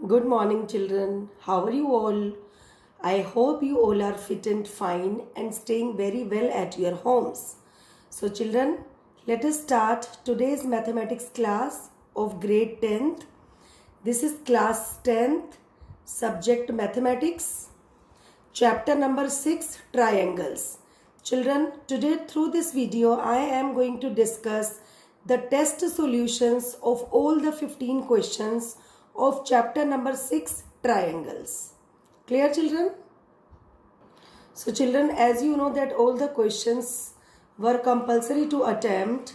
Good morning, children. How are you all? I hope you all are fit and fine and staying very well at your homes. So, children, let us start today's mathematics class of grade 10th. This is class 10th, subject mathematics, chapter number 6, triangles. Children, today through this video, I am going to discuss the test solutions of all the 15 questions of chapter number 6, triangles. Clear, children? So, children, as you know that all the questions were compulsory to attempt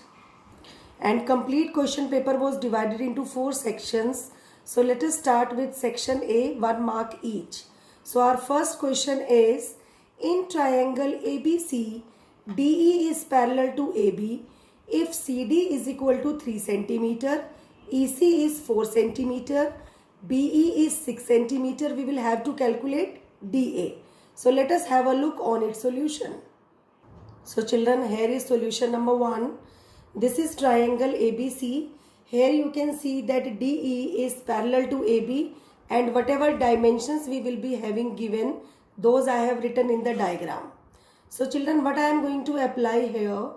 and complete question paper was divided into 4 sections. So, let us start with section A, 1 mark each. So, our first question is, in triangle ABC, DE is parallel to AB. If CD is equal to 3 centimeter, EC is 4 centimeter, BE is 6 centimeter, we will have to calculate DA. So let us have a look on its solution. So children, here is solution number 1. This is triangle ABC. Here you can see that DE is parallel to AB and whatever dimensions we will be having given, those I have written in the diagram. So children, what I am going to apply here?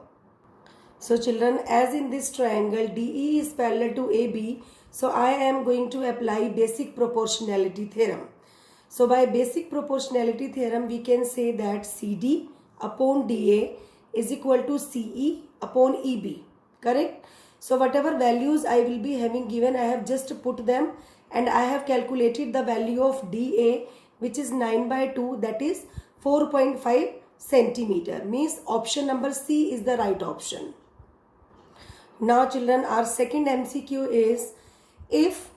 So children, as in this triangle DE is parallel to AB, so I am going to apply basic proportionality theorem. So by basic proportionality theorem, we can say that CD upon DA is equal to CE upon EB. Correct? So whatever values I will be having given, I have just put them and I have calculated the value of DA, which is 9 by 2, that is 4.5 centimeter. Means option number C is the right option. Now children, our second MCQ is, if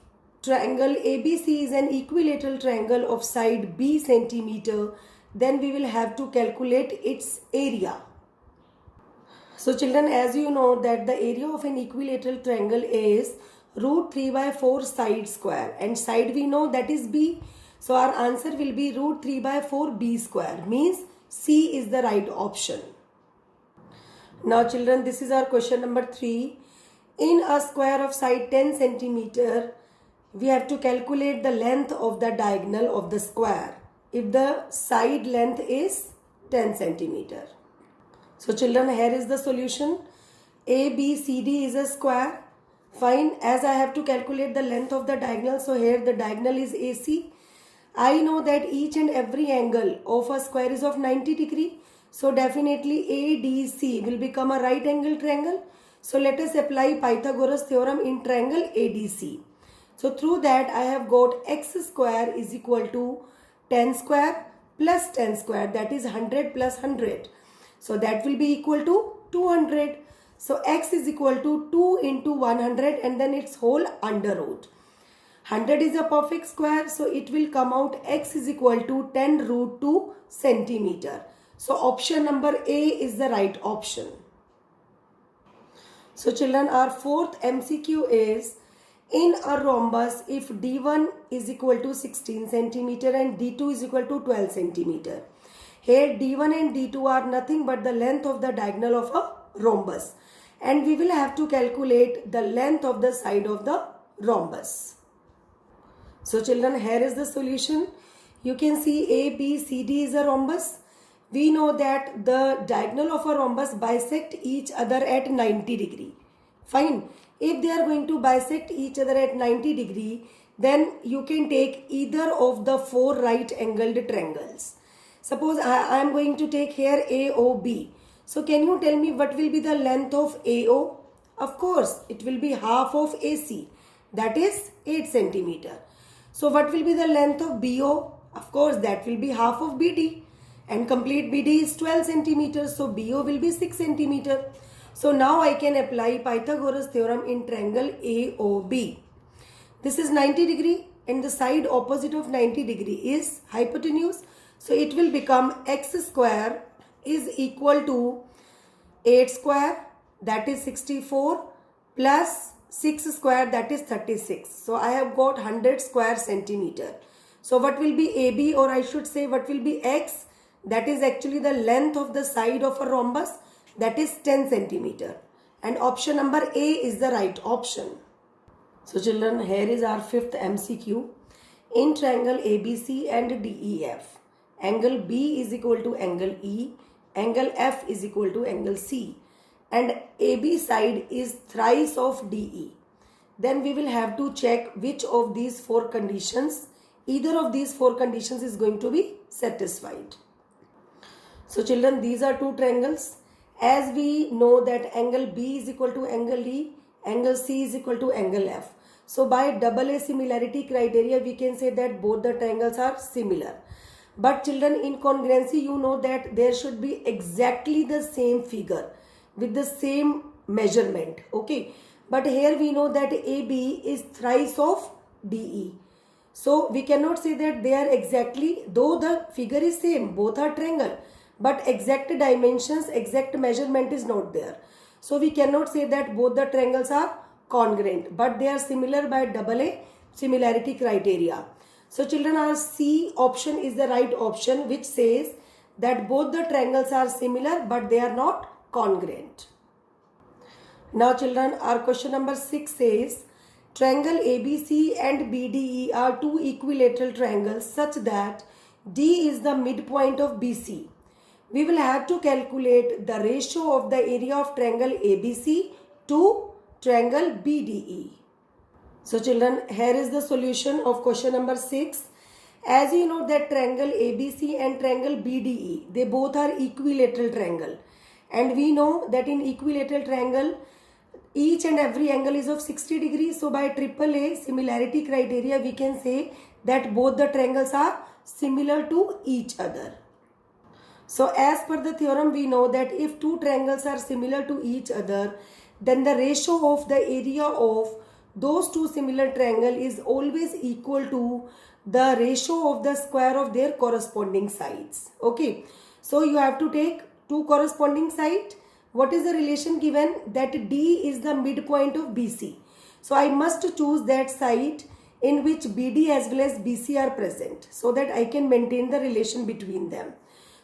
triangle ABC is an equilateral triangle of side B centimeter, then we will have to calculate its area. So children, as you know that the area of an equilateral triangle is root 3 by 4 side square, and side we know that is B. So our answer will be root 3 by 4 B square, means C is the right option. Now children, this is our question number 3. In a square of side 10 centimeter, we have to calculate the length of the diagonal of the square if the side length is 10 centimeter. So children, here is the solution. ABCD is a square. Fine, as I have to calculate the length of the diagonal, so here the diagonal is AC. I know that each and every angle of a square is of 90 degree. So definitely ADC will become a right angle triangle. So let us apply Pythagoras theorem in triangle ADC. So through that I have got x square is equal to 10 square plus 10 square, that is 100 plus 100. So that will be equal to 200. So x is equal to 2 into 100 and then its whole under root. 100 is a perfect square, so it will come out x is equal to 10 root 2 centimeter. So option number A is the right option. So children, our fourth MCQ is, in a rhombus, if D1 is equal to 16 centimeter and D2 is equal to 12 centimeter. Here D1 and D2 are nothing but the length of the diagonal of a rhombus. And we will have to calculate the length of the side of the rhombus. So children, here is the solution. You can see ABCD is a rhombus. We know that the diagonal of a rhombus bisect each other at 90 degree. Fine. If they are going to bisect each other at 90 degree, then you can take either of the 4 right angled triangles. Suppose I am going to take here AOB. So can you tell me what will be the length of AO? Of course, it will be half of AC. That is 8 centimeter. So what will be the length of BO? Of course, that will be half of BD. And complete BD is 12 centimeters. So BO will be 6 centimeter. So now I can apply Pythagoras theorem in triangle AOB. This is 90 degree and the side opposite of 90 degree is hypotenuse. So it will become x square is equal to 8 square, that is 64, plus 6 square, that is 36. So I have got 100 square centimeter. So what will be AB, or I should say what will be x? That is actually the length of the side of a rhombus, that is 10 centimeter. And option number A is the right option. So children, here is our fifth MCQ. in triangle ABC and DEF. Angle B is equal to angle E, angle F is equal to angle C, and AB side is thrice of DE. Then we will have to check which of these four conditions, either of these four conditions is going to be satisfied. So children, these are two triangles. As we know that angle B is equal to angle E, angle C is equal to angle F. So by double A similarity criteria, we can say that both the triangles are similar. But children, in congruency, you know that there should be exactly the same figure with the same measurement. Okay. But here we know that AB is thrice of DE. So we cannot say that they are exactly, though the figure is same, both are triangle, but exact dimensions, exact measurement is not there. So we cannot say that both the triangles are congruent, but they are similar by double A similarity criteria. So children, our C option is the right option, which says that both the triangles are similar but they are not congruent. Now children, our question number 6 says, triangle ABC and BDE are two equilateral triangles such that D is the midpoint of BC. We will have to calculate the ratio of the area of triangle ABC to triangle BDE. So children, here is the solution of question number 6. As you know that triangle ABC and triangle BDE, they both are equilateral triangle. And we know that in equilateral triangle, each and every angle is of 60 degrees. So by AAA similarity criteria, we can say that both the triangles are similar to each other. So as per the theorem, we know that if two triangles are similar to each other, then the ratio of the area of those two similar triangles is always equal to the ratio of the square of their corresponding sides. Okay. So you have to take two corresponding sides. What is the relation given? That D is the midpoint of BC. So I must choose that side in which BD as well as BC are present so that I can maintain the relation between them.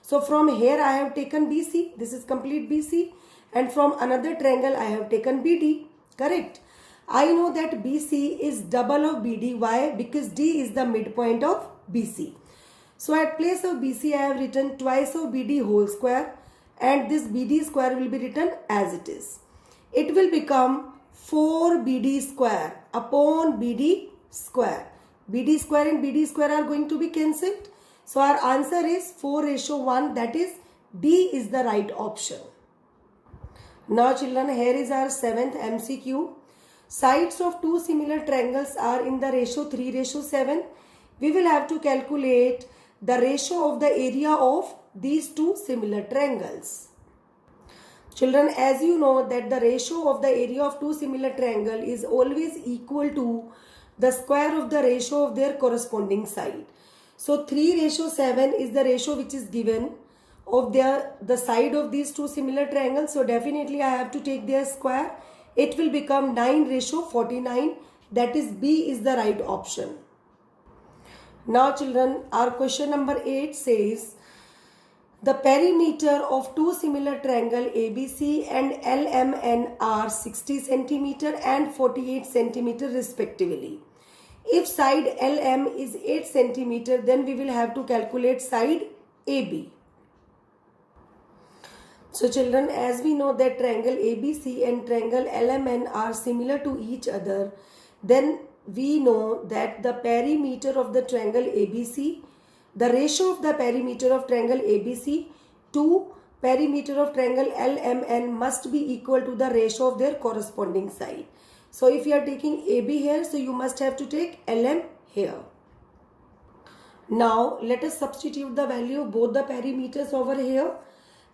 So from here I have taken BC. This is complete BC. And from another triangle I have taken BD. Correct. I know that BC is double of BD. Why? Because D is the midpoint of BC. So at place of BC I have written twice of BD whole square. And this BD square will be written as it is. It will become 4BD square upon BD square. BD square and BD square are going to be cancelled. So our answer is 4:1, that is D is the right option. Now children, here is our 7th MCQ. Sides of two similar triangles are in the ratio 3:7. We will have to calculate the ratio of the area of these two similar triangles. Children, as you know that the ratio of the area of two similar triangles is always equal to the square of the ratio of their corresponding side. So 3:7 is the ratio which is given of the side of these two similar triangles. So definitely I have to take their square. It will become 9:49. That is B is the right option. Now children, our question number 8 says, the perimeter of two similar triangle ABC and LMN are 60 cm and 48 cm respectively. If side LM is 8 cm, then we will have to calculate side AB. So children, as we know that triangle ABC and triangle LMN are similar to each other, then we know that the perimeter of the triangle ABC, the ratio of the perimeter of triangle ABC to perimeter of triangle LMN must be equal to the ratio of their corresponding side. So if you are taking AB here, so you must have to take LM here. Now let us substitute the value of both the perimeters over here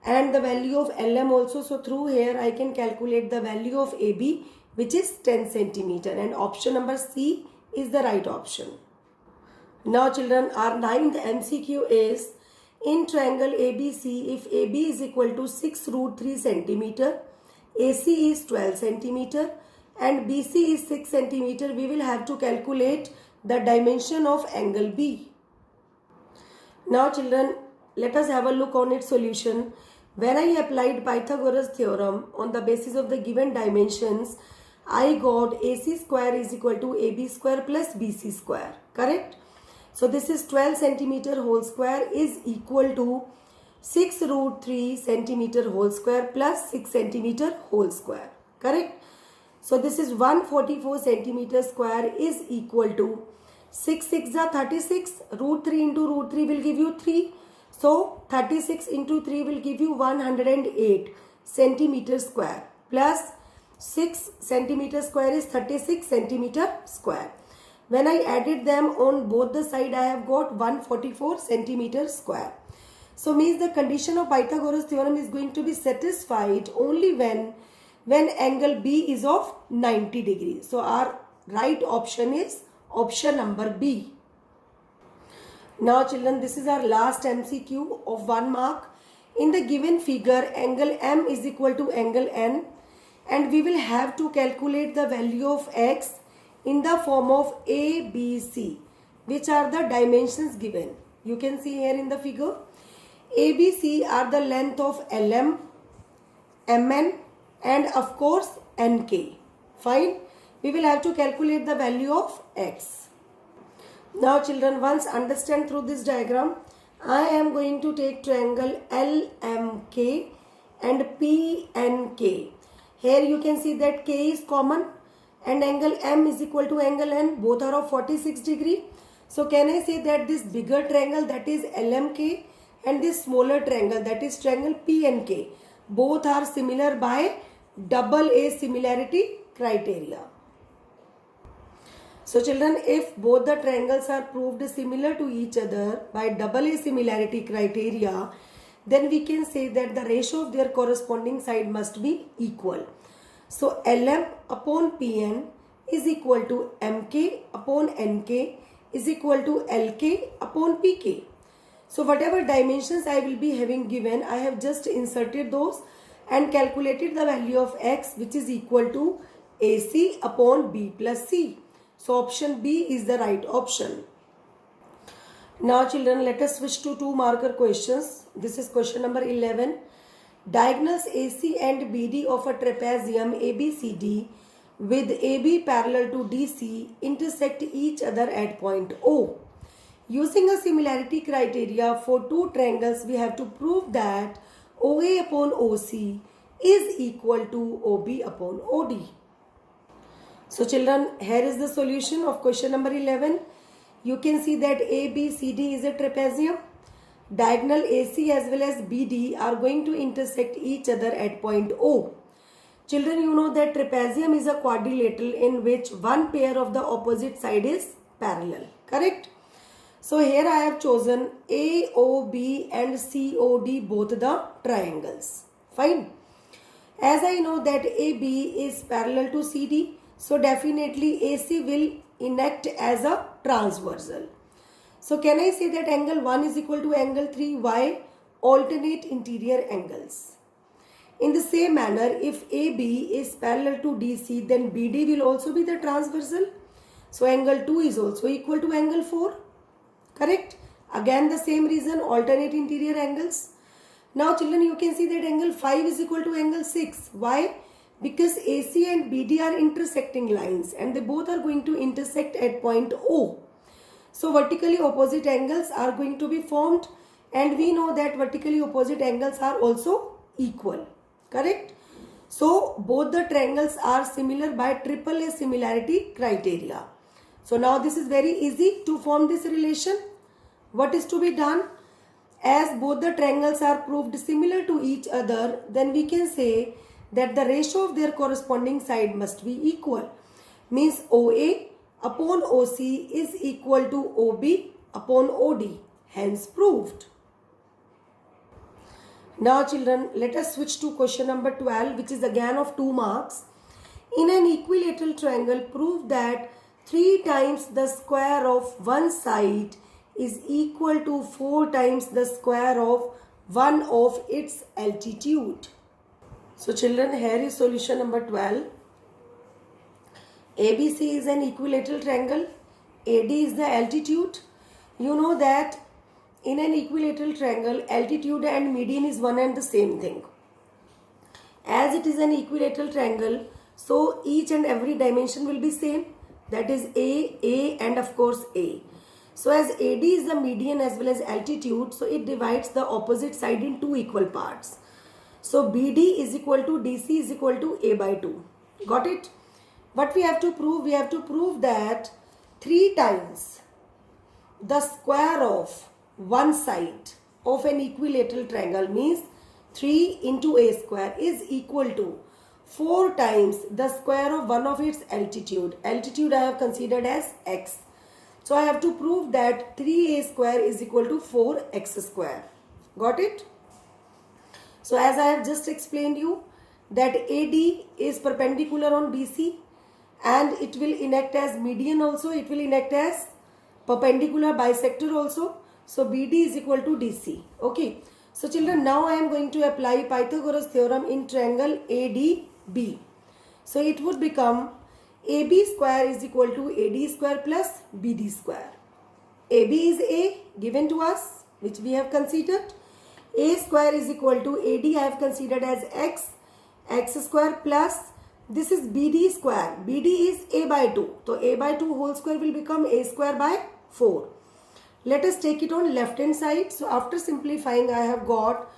and the value of LM also. So through here I can calculate the value of AB, which is 10 cm, and option number C is the right option. Now children, our 9th MCQ is, in triangle ABC, if AB is equal to 6√3 cm, AC is 12 cm and BC is 6 cm, we will have to calculate the dimension of angle B. Now children, let us have a look on its solution. When I applied Pythagoras theorem on the basis of the given dimensions, I got AC square is equal to AB square plus BC square. Correct? So this is 12 centimeter whole square is equal to 6 root 3 centimeter whole square plus 6 centimeter whole square. Correct? So this is 144 centimeter square is equal to 6 6 are 36. Root 3 into root 3 will give you 3. So 36 into 3 will give you 108 centimeter square plus 6 centimeter square is 36 centimeter square. When I added them on both the side, I have got 144 centimeter square. So means the condition of Pythagoras theorem is going to be satisfied only when angle B is of 90 degrees. So our right option is option number B. Now children, this is our last MCQ of 1 mark. In the given figure, angle M is equal to angle N, and we will have to calculate the value of X in the form of A, B, C, which are the dimensions given. You can see here in the figure. A, B, C are the length of LM, MN and of course NK. Fine. We will have to calculate the value of X. Now children, once understand through this diagram, I am going to take triangle LMK and PNK. Here you can see that K is common and angle M is equal to angle N. Both are of 46 degree. So can I say that this bigger triangle, that is LMK, and this smaller triangle, that is triangle PNK, both are similar by double A similarity criteria. So children, if both the triangles are proved similar to each other by double A similarity criteria, then we can say that the ratio of their corresponding side must be equal. So LM upon PN is equal to MK upon NK is equal to LK upon PK. So whatever dimensions I will be having given, I have just inserted those and calculated the value of X, which is equal to AC upon B plus C. So option B is the right option. Now children, let us switch to 2 marker questions. This is question number 11. Diagonals AC and BD of a trapezium ABCD with AB parallel to DC intersect each other at point O. Using a similarity criteria for 2 triangles, we have to prove that OA upon OC is equal to OB upon OD. So children, here is the solution of question number 11. You can see that ABCD is a trapezium. Diagonal AC as well as BD are going to intersect each other at point O. Children, you know that trapezium is a quadrilateral in which one pair of the opposite side is parallel. Correct? So here I have chosen AOB and COD, both the triangles. Fine. As I know that AB is parallel to CD, so definitely AC will enact as a transversal. So can I say that angle 1 is equal to angle 3? Why? Alternate interior angles. In the same manner, if AB is parallel to DC, then BD will also be the transversal. So angle 2 is also equal to angle 4. Correct? Again the same reason, alternate interior angles. Now children, you can see that angle 5 is equal to angle 6. Why? Because AC and BD are intersecting lines and they both are going to intersect at point O. So vertically opposite angles are going to be formed, and we know that vertically opposite angles are also equal. Correct? So both the triangles are similar by triple A similarity criteria. So now this is very easy to form this relation. What is to be done? As both the triangles are proved similar to each other, then we can say that the ratio of their corresponding side must be equal. Means OA upon OC is equal to OB upon OD. Hence proved. Now children, let us switch to question number 12, which is again of 2 marks. In an equilateral triangle, prove that 3 times the square of one side is equal to 4 times the square of one of its altitude. So children, here is solution number 12. ABC is an equilateral triangle. AD is the altitude. You know that in an equilateral triangle, altitude and median is one and the same thing. As it is an equilateral triangle, so each and every dimension will be same. That is A and of course A. So as AD is the median as well as altitude, so it divides the opposite side in two equal parts. So BD is equal to DC is equal to A by 2. Got it? What we have to prove? We have to prove that 3 times the square of one side of an equilateral triangle, means 3 into A square, is equal to 4 times the square of one of its altitude. Altitude I have considered as x. So I have to prove that 3A square is equal to 4x square. Got it? So as I have just explained you that AD is perpendicular on BC and it will enact as median also, it will enact as perpendicular bisector also. So BD is equal to DC. Okay. So children, now I am going to apply Pythagoras theorem in triangle ADB. So it would become AB square is equal to AD square plus BD square. AB is A given to us, which we have considered. A square is equal to AD I have considered as x square plus this is BD square. BD is A by 2. So A by 2 whole square will become A square by 4. Let us take it on left hand side. So after simplifying, I have got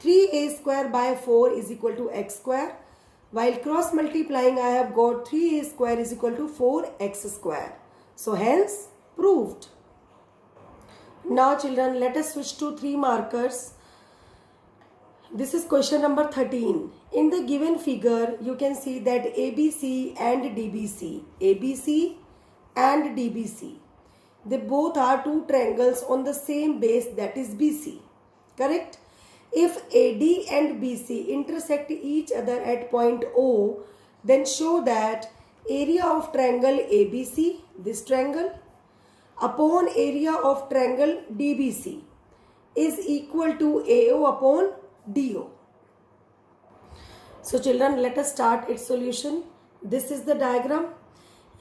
3A square by 4 is equal to x square. While cross multiplying, I have got 3A square is equal to 4x square. So hence proved. Now children, let us switch to 3 markers. This is question number 13. In the given figure, you can see that ABC and DBC, they both are two triangles on the same base, that is BC. Correct? If AD and BC intersect each other at point O, then show that area of triangle ABC, this triangle, upon area of triangle DBC is equal to AO upon DO. So children, let us start its solution. This is the diagram.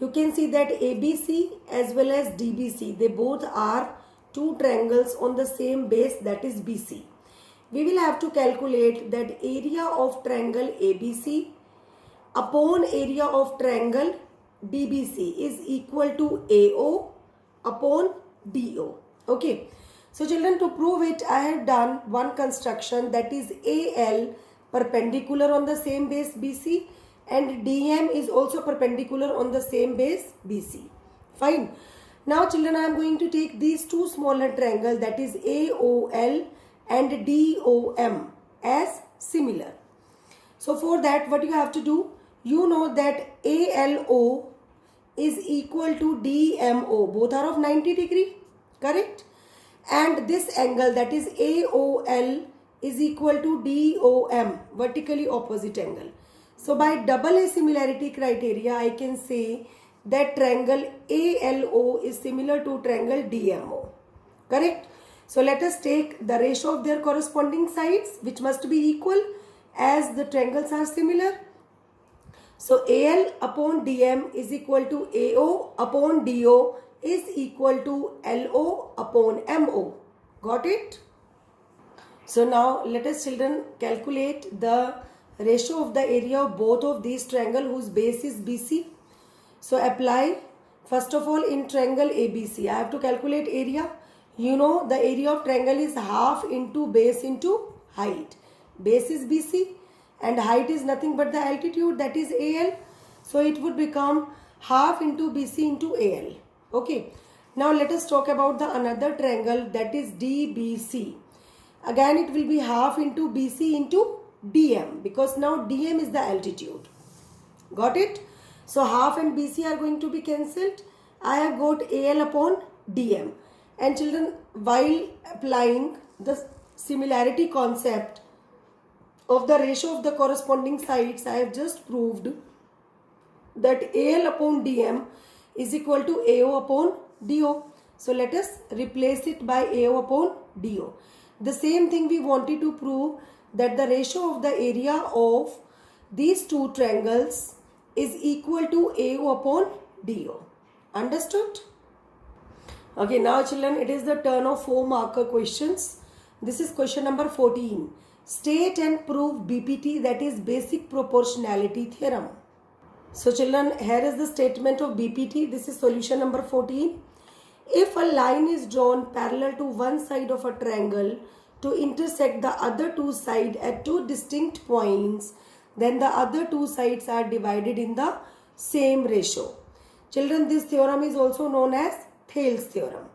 You can see that ABC as well as DBC, they both are two triangles on the same base, that is BC. We will have to calculate that area of triangle ABC upon area of triangle DBC is equal to AO upon DO. Okay. So children, to prove it, I have done one construction, that is AL perpendicular on the same base BC and DM is also perpendicular on the same base BC. Fine. Now children, I am going to take these two smaller triangles, that is AOL and DOM, as similar. So for that, what you have to do, you know that ALO is equal to DMO. Both are of 90 degree. Correct? And this angle, that is AOL, is equal to DOM, vertically opposite angle. So by double assimilarity criteria, I can say that triangle ALO is similar to triangle DMO. Correct? So let us take the ratio of their corresponding sides, which must be equal as the triangles are similar. So AL upon DM is equal to AO upon DO is equal to LO upon MO. Got it? So now let us children calculate the ratio of the area of both of these triangles whose base is BC. So apply first of all in triangle ABC. I have to calculate area. You know the area of triangle is half into base into height. Base is BC and height is nothing but the altitude, that is AL. So it would become half into BC into AL. Okay. Now let us talk about the another triangle, that is DBC. Again it will be half into BC into DM, because now DM is the altitude. Got it? So half and BC are going to be cancelled. I have got AL upon DM. And children, while applying the similarity concept of the ratio of the corresponding sides, I have just proved that AL upon DM is equal to AO upon DO. So let us replace it by AO upon DO. The same thing we wanted to prove, that the ratio of the area of these two triangles is equal to AO upon DO. Understood? Okay, now children, it is the turn of 4 marker questions. This is question number 14. State and prove BPT, that is basic proportionality theorem. So children, here is the statement of BPT. This is solution number 14. If a line is drawn parallel to one side of a triangle to intersect the other two sides at two distinct points, then the other two sides are divided in the same ratio. Children, this theorem is also known as Thales theorem.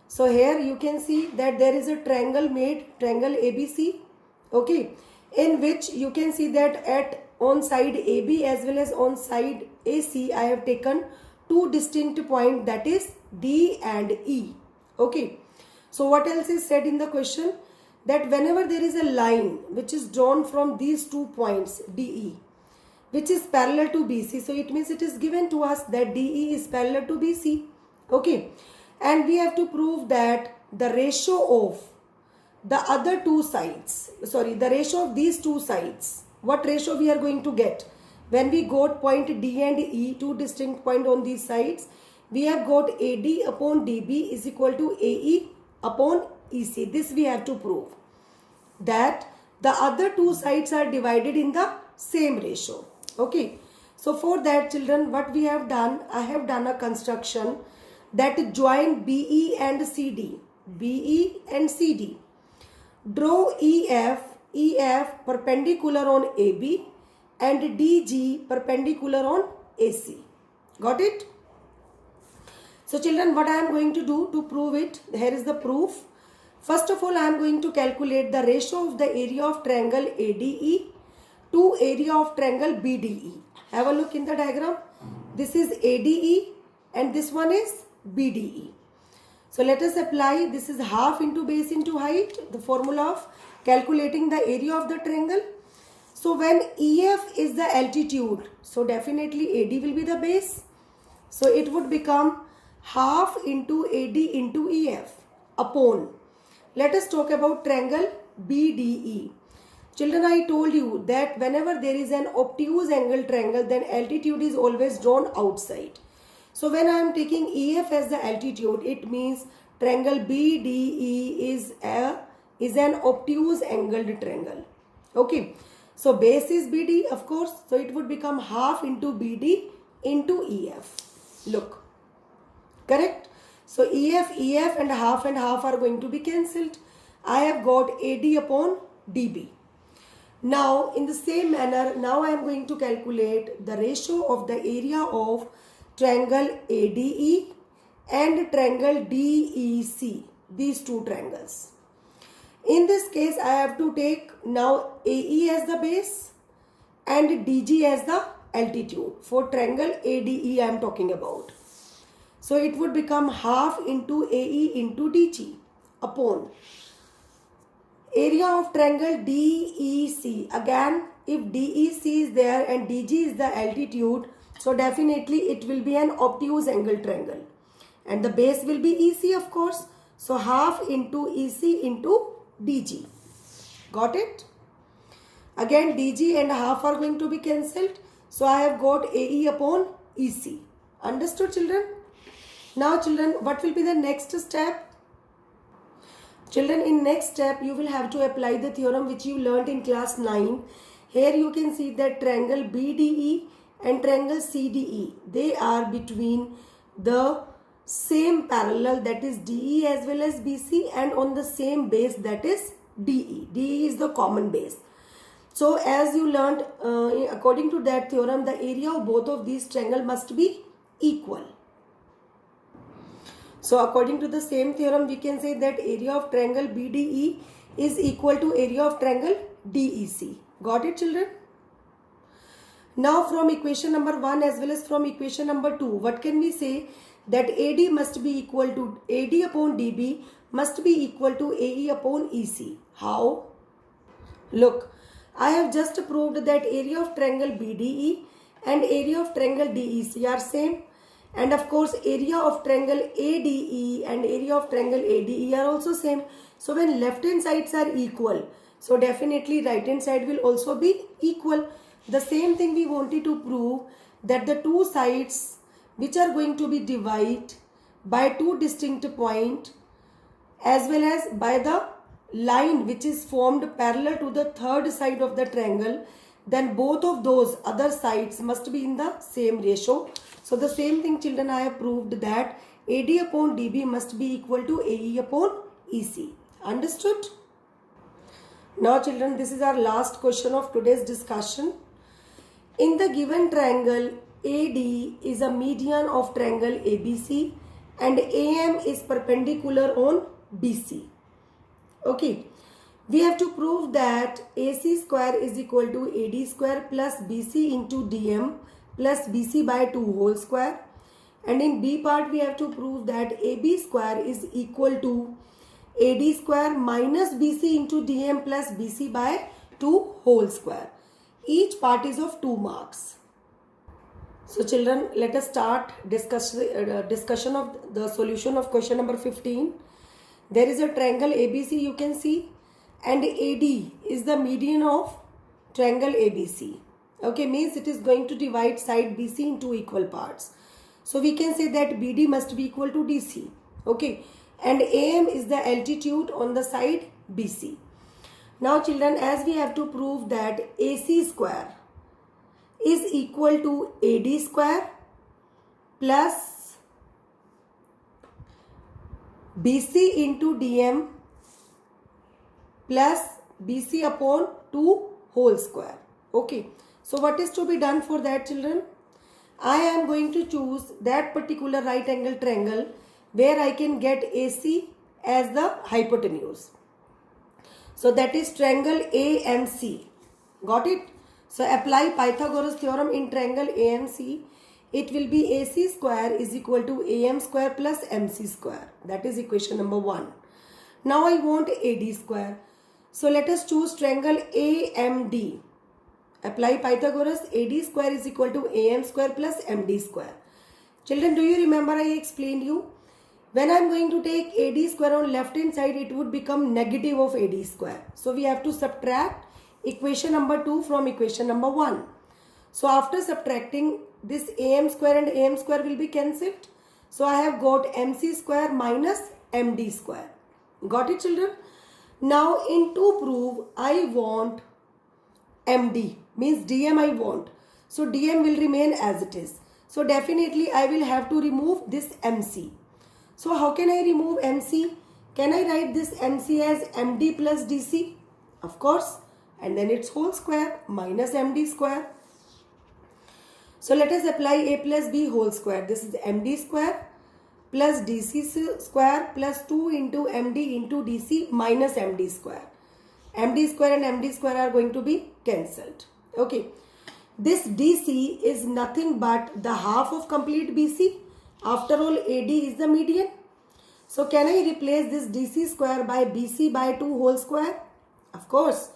So here you can see that there is a triangle made, triangle ABC, okay, in which you can see that on side AB as well as on side AC I have taken two distinct points, that is D and E. Okay. So what else is said in the question? That whenever there is a line which is drawn from these 2 points DE, which is parallel to BC, so it means it is given to us that DE is parallel to BC. Okay. And we have to prove that the ratio of the other two sides, the ratio of these two sides, what ratio we are going to get? When we got point D and E, two distinct points on these sides, we have got AD upon DB is equal to AE upon EC. This we have to prove, that the other two sides are divided in the same ratio. Okay. So for that, children, what we have done, I have done a construction that join BE and CD. BE and CD. Draw EF perpendicular on AB and DG perpendicular on AC. Got it? So children, what I am going to do to prove it, here is the proof. First of all, I am going to calculate the ratio of the area of triangle ADE to area of triangle BDE. Have a look in the diagram. This is ADE and this one is BDE. So let us apply, this is half into base into height, the formula of calculating the area of the triangle. So when EF is the altitude, so definitely AD will be the base. So it would become half into AD into EF upon. Let us talk about triangle BDE. Children, I told you that whenever there is an obtuse angle triangle, then altitude is always drawn outside. So when I am taking EF as the altitude, it means triangle BDE is an obtuse angled triangle. Okay. So base is BD, of course. So it would become half into BD into EF. Look. Correct? So EF and half are going to be cancelled. I have got AD upon DB. Now in the same manner, now I am going to calculate the ratio of the area of triangle ADE and triangle DEC, these two triangles. In this case, I have to take now AE as the base and DG as the altitude. For triangle ADE I am talking about. So it would become half into AE into DG upon area of triangle DEC. Again, if DEC is there and DG is the altitude, so definitely it will be an obtuse angle triangle. And the base will be EC, of course. So half into EC into DG. Got it? Again, DG and half are going to be cancelled. So I have got AE upon EC. Understood, children? Now, children, what will be the next step? Children, in next step, you will have to apply the theorem which you learnt in class 9. Here you can see that triangle BDE and triangle CDE, they are between the same parallel, that is DE as well as BC, and on the same base, that is DE. DE is the common base. So as you learned, according to that theorem, the area of both of these triangles must be equal. So according to the same theorem, we can say that area of triangle BDE is equal to area of triangle DEC. Got it, children? Now from equation number 1 as well as from equation number 2, what can we say? That AD must be equal to AD upon DB must be equal to AE upon EC. How? Look, I have just proved that area of triangle BDE and area of triangle DEC are same. And of course, area of triangle ADE and area of triangle ADE are also same. So when left hand sides are equal, so definitely right hand side will also be equal. The same thing we wanted to prove, that the two sides which are going to be divided by two distinct points as well as by the line which is formed parallel to the third side of the triangle, then both of those other sides must be in the same ratio. So the same thing, children, I have proved that AD upon DB must be equal to AE upon EC. Understood? Now children, this is our last question of today's discussion. In the given triangle, AD is a median of triangle ABC and AM is perpendicular on BC. Okay. We have to prove that AC square is equal to AD square plus BC into DM plus BC by 2 whole square. And in B part, we have to prove that AB square is equal to AD square minus BC into DM plus BC by 2 whole square. Each part is of 2 marks. So children, let us start discussion of the solution of question number 15. There is a triangle ABC, you can see, and AD is the median of triangle ABC. Okay, means it is going to divide side BC into equal parts. So we can say that BD must be equal to DC. Okay, and AM is the altitude on the side BC. Now children, as we have to prove that AC square is equal to AD square plus BC into DM plus BC upon 2 whole square. Okay, so what is to be done for that children? I am going to choose that particular right angle triangle where I can get AC as the hypotenuse. So that is triangle AMC. Got it? So apply Pythagoras theorem in triangle AMC. It will be AC square is equal to AM square plus MC square. That is equation number 1. Now I want AD square. So let us choose triangle AMD. Apply Pythagoras. AD square is equal to AM square plus MD square. Children, do you remember I explained you? When I am going to take AD square on left hand side, it would become negative of AD square. So we have to subtract equation number 2 from equation number 1. So after subtracting, this AM square and AM square will be cancelled. So I have got MC square minus MD square. Got it children? Now in to prove, I want MD, means DM I want. So DM will remain as it is. So definitely I will have to remove this MC. So how can I remove MC? Can I write this MC as MD plus DC? Of course. And then it's whole square minus MD square. So let us apply A plus B whole square. This is MD square plus DC square plus 2 into MD into DC minus MD square. MD square and MD square are going to be cancelled. Okay. This DC is nothing but the half of complete BC. After all, AD is the median. So can I replace this DC square by BC by 2 whole square? Of course.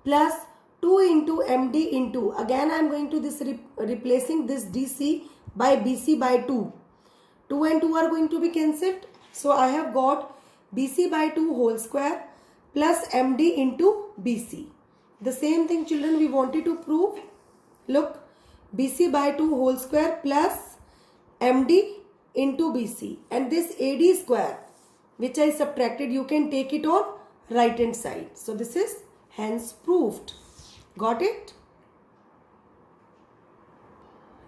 Plus 2 into MD into, again I am going to this replacing this DC by BC by 2. 2 and 2 are going to be cancelled. So I have got BC by 2 whole square plus MD into BC. The same thing children we wanted to prove. Look, BC by 2 whole square plus MD into BC. And this AD square which I subtracted, you can take it on right hand side. So this is hence proved. Got it?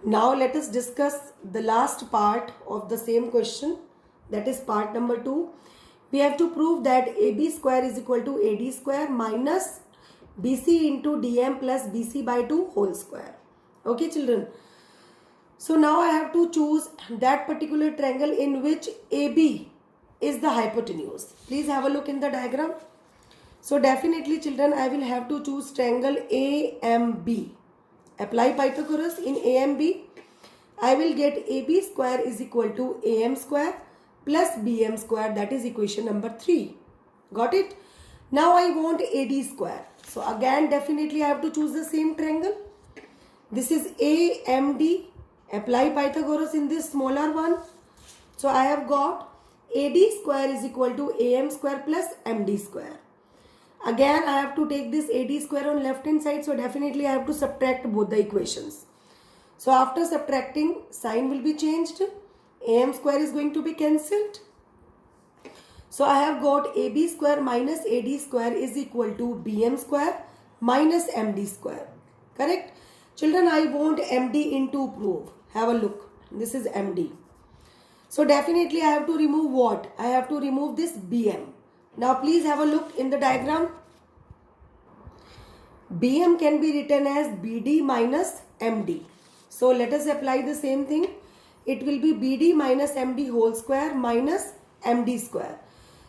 Now let us discuss the last part of the same question, that is part number 2. We have to prove that AB square is equal to AD square minus BC into DM plus BC by 2 whole square. Okay children. So now I have to choose that particular triangle in which AB is the hypotenuse. Please have a look in the diagram. So definitely children, I will have to choose triangle AMB. Apply Pythagoras in AMB. I will get AB square is equal to AM square plus BM square, that is equation number 3. Got it? Now I want AD square. So again definitely I have to choose the same triangle. This is AMD. Apply Pythagoras in this smaller one. So I have got AD square is equal to AM square plus MD square. Again I have to take this AD square on left hand side, so definitely I have to subtract both the equations. So after subtracting, sign will be changed. AM square is going to be cancelled. So I have got AB square minus AD square is equal to BM square minus MD square. Correct? Children, I want MD into proof. Have a look. This is MD. So definitely I have to remove what? I have to remove this BM. Now please have a look in the diagram. BM can be written as BD minus MD. So let us apply the same thing. It will be BD minus MD whole square minus MD square.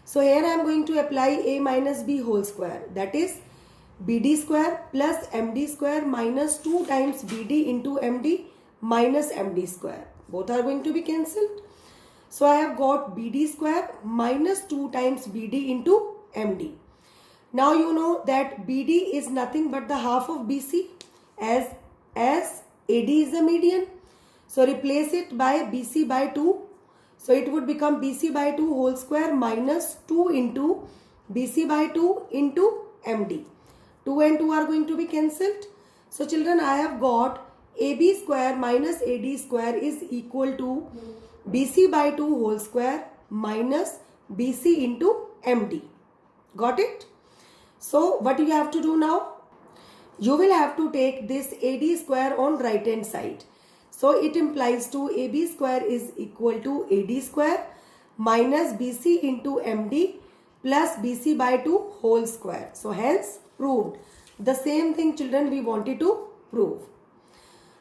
So here I am going to apply A minus B whole square. That is BD square plus MD square minus 2 times BD into MD minus MD square. Both are going to be cancelled. So I have got BD square minus 2 times BD into MD. Now you know that BD is nothing but the half of BC as AD is the median. So replace it by BC by 2. So it would become BC by 2 whole square minus 2 into BC by 2 into MD. 2 and 2 are going to be cancelled. So children, I have got AB square minus AD square is equal to BC by 2 whole square minus BC into MD. Got it? So what you have to do now? You will have to take this AD square on right hand side. So it implies to AB square is equal to AD square minus BC into MD plus BC by 2 whole square. So hence proved. The same thing children we wanted to prove.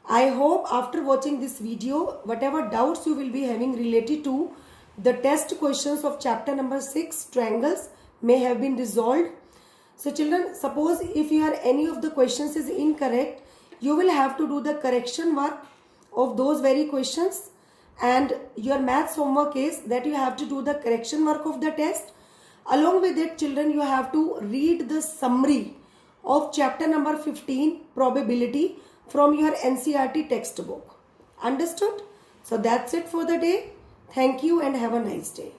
I hope after watching this video, whatever doubts you will be having related to the test questions of chapter number 6 triangles may have been resolved. So children, suppose if your any of the questions is incorrect, you will have to do the correction work of those very questions, and your maths homework is that you have to do the correction work of the test. Along with it children, you have to read the summary of chapter number 15 probability from your NCERT textbook. Understood? So that's it for the day. Thank you and have a nice day.